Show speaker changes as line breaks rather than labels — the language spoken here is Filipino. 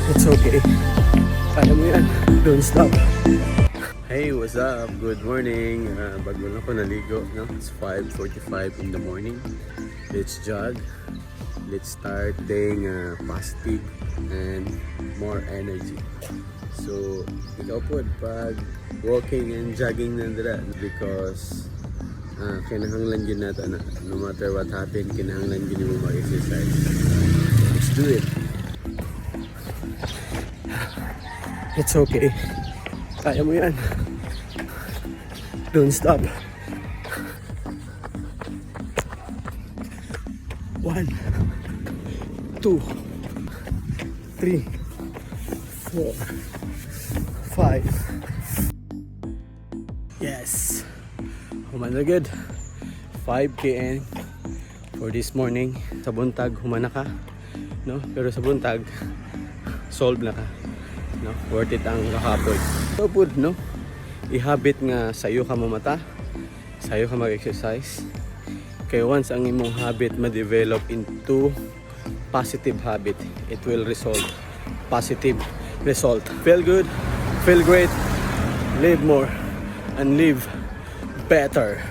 It's okay. Kaya mo yan. Don't stop. Hey, what's up? Good morning. Bago lang ko naligo, no? It's 5:45 in the morning. Let's jog. Let's start being positive and more energy. So, ikaw po, pag walking and jogging nandira, because kinahanglan yun natin na no matter what happen, kinahanglan yun mo mag-exercise. Let's do it. It's okay. Kaya mo yan. Don't stop. 1, 2, 3, 4, 5. Yes. Humana good. 5 km for this morning. Sa buntag, humana ka. No? Pero sa buntag, solve na ka. No? Worth it ang kakapoy. So good, no? I-habit nga sa'yo ka mamata. Sa'yo ka mag-exercise. Kaya once ang imong habit ma-develop into positive habit, it will result positive result. Feel good, feel great, live more, and live better.